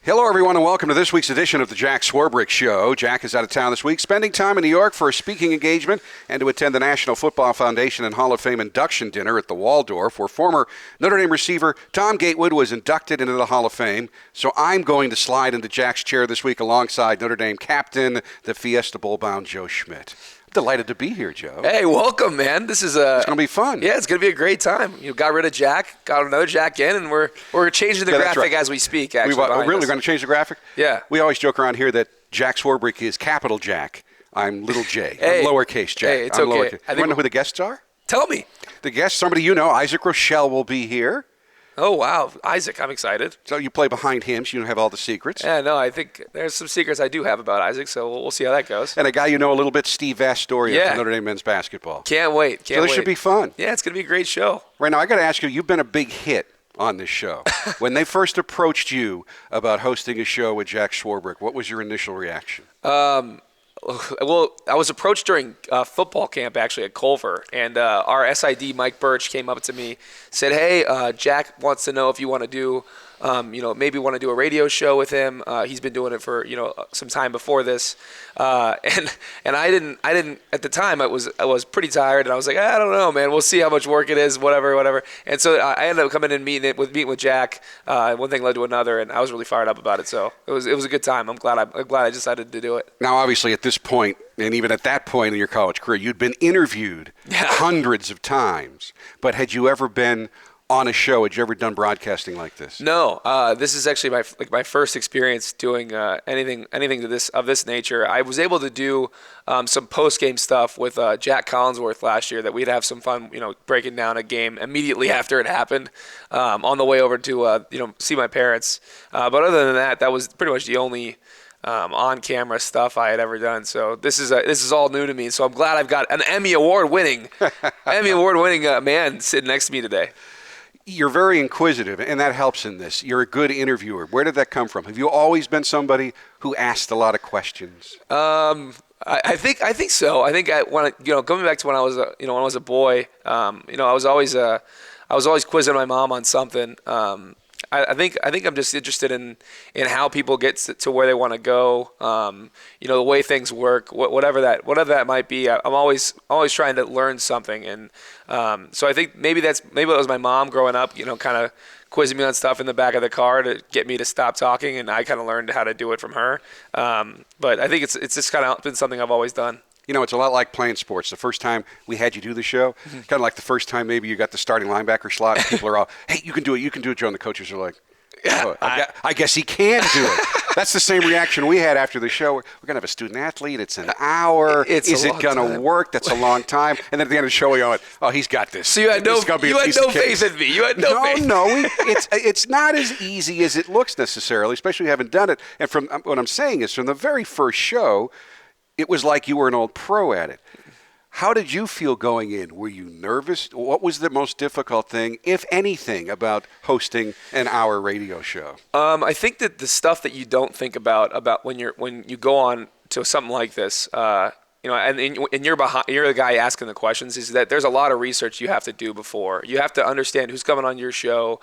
Hello, everyone, and welcome to this week's edition of the Jack Swarbrick Show. Jack is out of town this week, spending time in New York for a speaking engagement and to attend the National Football Foundation and Hall of Fame induction dinner at the Waldorf, where former Notre Dame receiver Tom Gatewood was inducted into the Hall of Fame. So I'm going to slide into Jack's chair this week alongside Notre Dame captain, the Fiesta Bowl bound Joe Schmidt. Delighted to be here, Joe. Hey, welcome, man. This is it's going to be fun. Yeah, it's going to be a great time. You got rid of Jack, got another Jack in, and we're changing the graphic as we speak. Actually, we're really going to change the graphic. Yeah. We always joke around here that Jack Swarbrick is capital Jack. I'm little J. Hey. I'm lowercase Jack. Hey, it's I'm okay. You want to know who the guests are? Tell me. The guests, somebody you know, Isaac Rochelle will be here. Oh, wow. Isaac, I'm excited. So you play behind him, so you don't have all the secrets. Yeah, no, I think there's some secrets I do have about Isaac, so we'll see how that goes. And a guy you know a little bit, Steve Vastoria from Notre Dame men's basketball. Can't wait. So this should be fun. Yeah, it's going to be a great show. Right now, I got to ask you, you've been a big hit on this show. When they first approached you about hosting a show with Jack Swarbrick, what was your initial reaction? Well, I was approached during football camp, actually, at Culver, and our SID, Mike Birch, came up to me, said, hey, Jack wants to know if you want to do, maybe want to do a radio show with him. He's been doing it for, some time before this. And I didn't, at the time, I was pretty tired, and I was like, I don't know, man, we'll see how much work it is, whatever. And so I ended up coming in and meeting with Jack. One thing led to another, and I was really fired up about it. So it was a good time. I'm glad I decided to do it. Now, obviously, at this point, and even at that point in your college career, you'd been interviewed hundreds of times. But had you ever been on a show? Had you ever done broadcasting like this? No. This is actually my first experience doing anything of this nature. I was able to do some post-game stuff with Jack Collinsworth last year that we'd have some fun, breaking down a game immediately after it happened on the way over to see my parents. But other than that, that was pretty much the only on-camera stuff I had ever done. So this is all new to me. So I'm glad I've got an Emmy Award-winning man sitting next to me today. You're very inquisitive, and that helps in this. You're a good interviewer. Where did that come from? Have you always been somebody who asked a lot of questions? I think so. I think going back to when I was a boy, I was always quizzing my mom on something. I think I'm just interested in how people get to where they want to go. The way things work, whatever that might be. I'm always trying to learn something, and so I think maybe it was my mom growing up, kind of quizzing me on stuff in the back of the car to get me to stop talking, and I kind of learned how to do it from her. But I think it's just kind of been something I've always done. It's a lot like playing sports. The first time we had you do the show, kind of like the first time maybe you got the starting linebacker slot, and people are all, hey, you can do it, Joe. And the coaches are like, oh, I guess he can do it. That's the same reaction we had after the show. We're going to have a student athlete. It's an hour. Is it going to work? That's a long time. And then at the end of the show, we go, oh, he's got this. So you had no faith in me. You had no faith. No, it's not as easy as it looks necessarily, especially if you haven't done it. And from what I'm saying is from the very first show, it was like you were an old pro at it. How did you feel going in? Were you nervous? What was the most difficult thing, if anything, about hosting an hour radio show? I think that the stuff that you don't think about when you go on to something like this, and you're the guy asking the questions, is that there's a lot of research you have to do before. You have to understand who's coming on your show,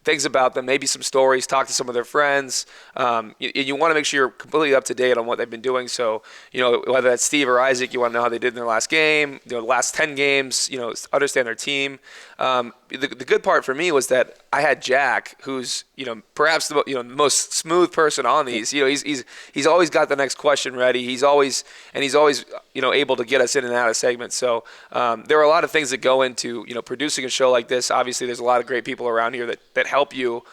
things about them, maybe some stories, talk to some of their friends. You want to make sure you're completely up to date on what they've been doing. So, whether that's Steve or Isaac, you want to know how they did in their last game, the last 10 games, understand their team. The good part for me was that I had Jack, who's perhaps the most smooth person on these. He's always got the next question ready. He's always able to get us in and out of segments. So there are a lot of things that go into producing a show like this. Obviously, there's a lot of great people around here that help you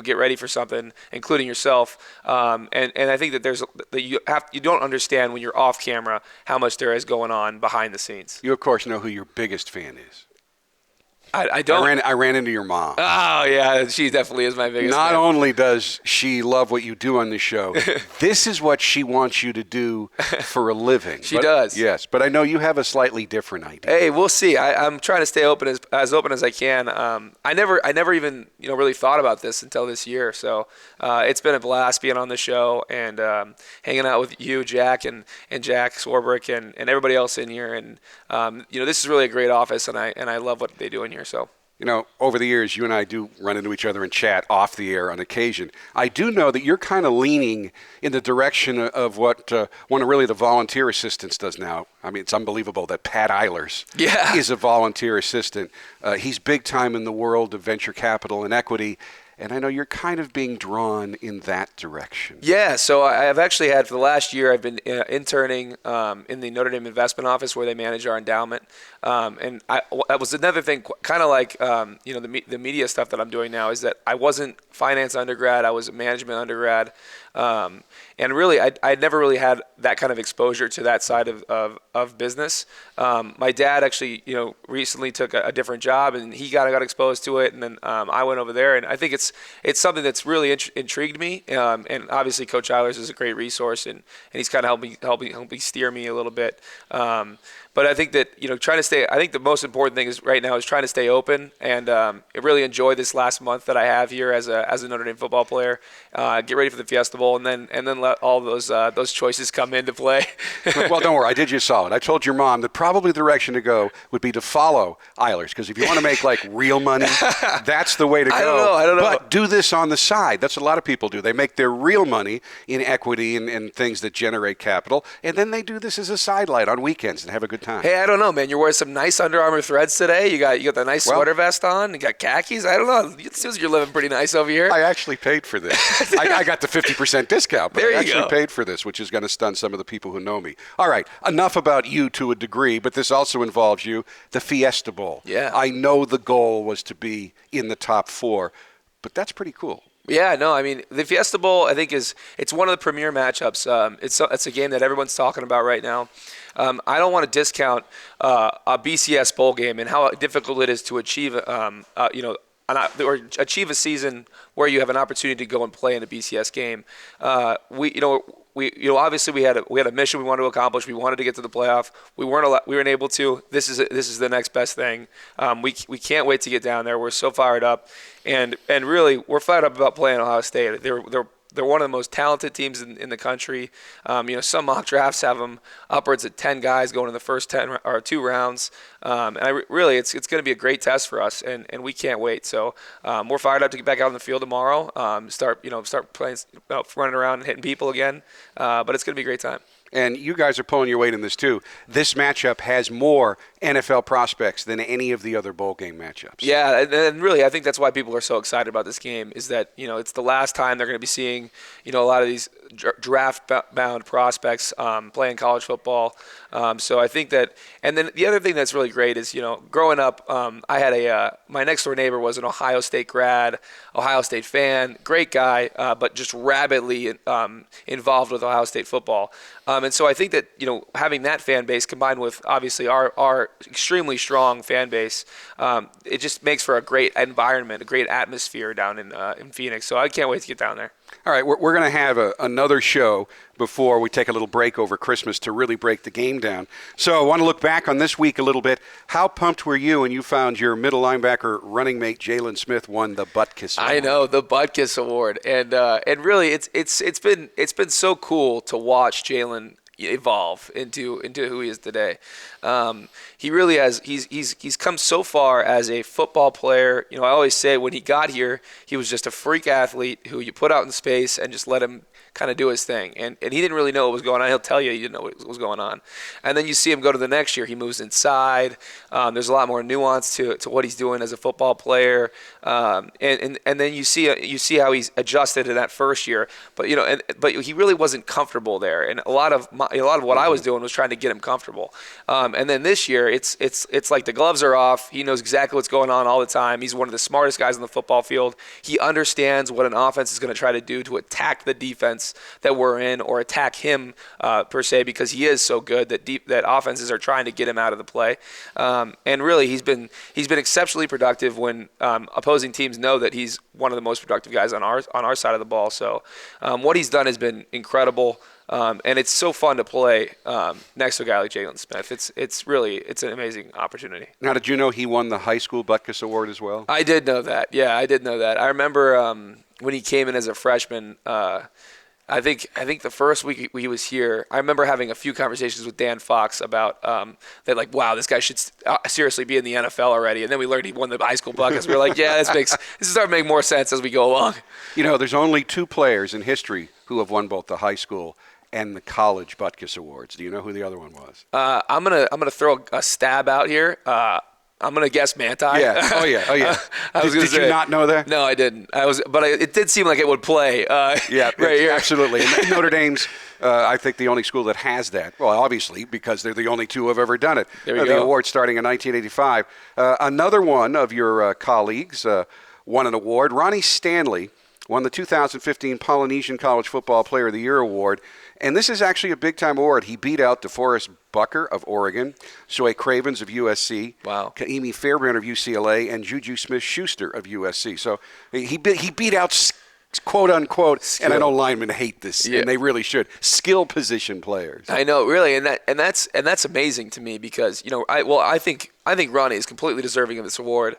get ready for something, including yourself. And I think that you don't understand when you're off camera how much there is going on behind the scenes. You of course know who your biggest fan is. I don't. I ran into your mom. Oh, yeah. She definitely is my biggest Not fan. only does she love what you do on the show, this is what she wants you to do for a living. She does. Yes, but I know you have a slightly different idea. Hey, we'll see. I'm trying to stay open as open as I can. I never even really thought about this until this year. So it's been a blast being on the show and hanging out with you, Jack, and Jack Swarbrick, and everybody else in here. And this is really a great office, and I love what they do in here. So Over the years, you and I do run into each other and chat off the air on occasion. I do know that you're kind of leaning in the direction of what one of really the volunteer assistants does now. I mean, it's unbelievable that Pat Eilers is a volunteer assistant. He's big time in the world of venture capital and equity. And I know you're kind of being drawn in that direction. Yeah, so I've actually had, for the last year, I've been interning in the Notre Dame investment office where they manage our endowment. And that was another thing, kind of like, the media stuff that I'm doing now, is that I wasn't finance undergrad, I was a management undergrad. And really, I'd never really had that kind of exposure to that side of business. My dad actually, recently took a different job, and he got exposed to it, and then I went over there, and I think it's something that's really intrigued me. And obviously, Coach Eilers is a great resource, and he's kind of helped me steer me a little bit. But I think that, trying to stay, I think the most important thing is right now is trying to stay open and really enjoy this last month that I have here as a Notre Dame football player. Get ready for the Fiesta Bowl, and then let all those choices come into play. Well, don't worry, I did you a solid. I told your mom that probably the direction to go would be to follow Eilers, because if you want to make real money, that's the way to go. I don't know. But do this on the side. That's what a lot of people do. They make their real money in equity and things that generate capital, and then they do this as a sidelight on weekends and have a good time. Hey, I don't know, man. You're wearing some nice Under Armour threads today. You got the nice sweater vest on. You got khakis. I don't know. It seems you're living pretty nice over here. I actually paid for this. I got the 50% discount, but there I actually paid for this, which is going to stun some of the people who know me. All right, enough about you to a degree, but this also involves you, the Fiesta Bowl. Yeah. I know the goal was to be in the top 4, but that's pretty cool. Yeah, no, I mean, the Fiesta Bowl, I think, it's one of the premier matchups. It's a game that everyone's talking about right now. I don't want to discount a BCS bowl game and how difficult it is to achieve, or achieve a season where you have an opportunity to go and play in a BCS game. Obviously we had a mission we wanted to accomplish. We wanted to get to the playoff. We weren't able to. This is the next best thing. We can't wait to get down there. We're so fired up, and really we're fired up about playing Ohio State. They're one of the most talented teams in the country. Some mock drafts have them upwards of 10 guys going in the first 10 or 2 rounds. It's going to be a great test for us, and we can't wait. So we're fired up to get back out on the field tomorrow. Start playing, running around and hitting people again. But it's going to be a great time. And you guys are pulling your weight in this too. This matchup has more NFL prospects than any of the other bowl game matchups. Yeah, and really, I think that's why people are so excited about this game, is that, it's the last time they're going to be seeing, a lot of these draft-bound prospects playing college football. So I think that, and then the other thing that's really great is, growing up, I had my next-door neighbor was an Ohio State grad, Ohio State fan, great guy, but just rabidly involved with Ohio State football. And so I think that, having that fan base combined with obviously our extremely strong fan base, it just makes for a great environment, a great atmosphere down in Phoenix. So I can't wait to get down there. All right, we're going to have another show before we take a little break over Christmas to really break the game down. So I want to look back on this week a little bit. How pumped were you when you found your middle linebacker running mate Jalen Smith won the Butkus Award? I know, the Butkus Award, and really it's been so cool to watch Jalen evolve into who he is today. He really has. He's come so far as a football player. I always say when he got here, he was just a freak athlete who you put out in space and just let him kind of do his thing. And he didn't really know what was going on. He'll tell you he didn't know what was going on. And then you see him go to the next year. He moves inside. There's a lot more nuance to what he's doing as a football player. And then you see how he's adjusted in that first year. But he really wasn't comfortable there. And a lot of what I was doing was trying to get him comfortable. And then this year, it's like the gloves are off. He knows exactly what's going on all the time. He's one of the smartest guys on the football field. He understands what an offense is going to try to do to attack the defense that we're in, or attack him per se, because he is so good that offenses are trying to get him out of the play. And really, he's been exceptionally productive when opposing teams know that he's one of the most productive guys on our side of the ball. So what he's done has been incredible. And it's so fun to play next to a guy like Jalen Smith. It's an amazing opportunity. Now, did you know he won the high school Butkus Award as well? I did know that. Yeah, I did know that. I remember when he came in as a freshman. I think the first week he was here, I remember having a few conversations with Dan Fox about that, like, wow, this guy should seriously be in the NFL already. And then we learned he won the high school buckets. We were like, yeah, this is starting to make more sense as we go along. You know, there's only 2 players in history who have won both the high school and the college Butkus Awards. Do you know who the other one was? I'm gonna throw a stab out here. I'm gonna guess Manti. Yeah. Oh yeah. Did you not know that? No, I didn't. It did seem like it would play. Yeah, right here. Absolutely. And Notre Dame's, I think, the only school that has that. Well, obviously, because they're the only 2 who have ever done it. There you The go. award starting in 1985. Another one of your colleagues won an award. Ronnie Stanley won the 2015 Polynesian College Football Player of the Year award. And this is actually a big-time award. He beat out DeForest Bucker of Oregon, Zoe Cravens of USC, wow, Kaimi Fairbairn of UCLA, and Juju Smith-Schuster of USC. So he beat out, quote-unquote, skill. And I know linemen hate this, and they really should, skill position players. I know, really, and that's amazing to me because, you know, I think Ronnie is completely deserving of this award.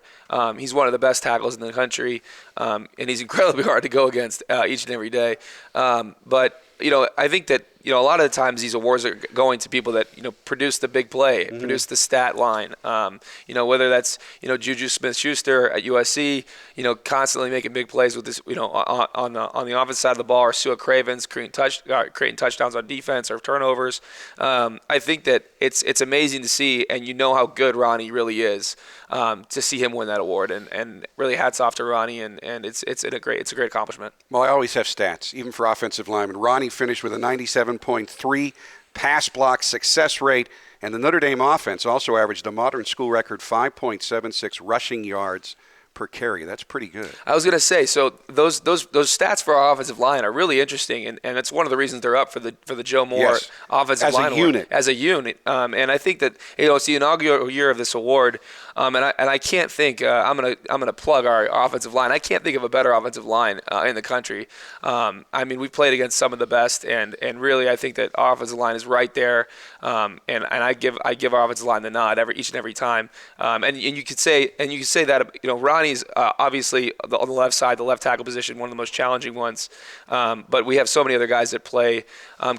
He's one of the best tackles in the country, and he's incredibly hard to go against each and every day. But you know, I think that, you know, a lot of the times these awards are going to people that, you know, produce the big play, produce the stat line. You know, whether that's, you know, Juju Smith-Schuster at USC, you know, constantly making big plays with this, you know, on the offensive side of the ball, or Sua Cravens creating touchdowns on defense or turnovers. I think that it's amazing to see, and you know how good Ronnie really is, to see him win that award, and really hats off to Ronnie, and it's a great accomplishment. Well, I always have stats, even for offensive linemen. Ronnie finished with a 97.3 pass block success rate, and the Notre Dame offense also averaged a modern school record 5.76 rushing yards per carry. That's pretty good. I was going to say, so those stats for our offensive line are really interesting, and it's one of the reasons they're up for the Joe Moore offensive line award. As a unit. And I think that, you know, it's the inaugural year of this award, and I can't think. I'm gonna plug our offensive line. I can't think of a better offensive line in the country. I mean, we've played against some of the best, and really I think that our offensive line is right there. And I give our offensive line the nod each and every time. And you could say that, you know, Ronnie's obviously on the left side, the left tackle position, one of the most challenging ones. But we have so many other guys that play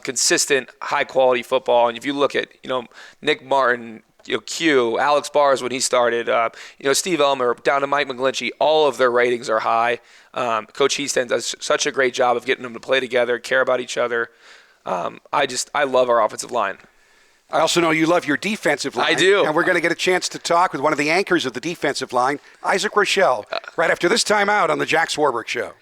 consistent, high quality football. And if you look at, you know, Nick Martin, you know, Q, Alex Bars when he started, you know, Steve Elmer, down to Mike McGlinchey, all of their ratings are high. Coach Heaston does such a great job of getting them to play together, care about each other. I love our offensive line. I also know you love your defensive line. I do. And we're going to get a chance to talk with one of the anchors of the defensive line, Isaac Rochelle, right after this timeout on the Jack Swarbrick Show.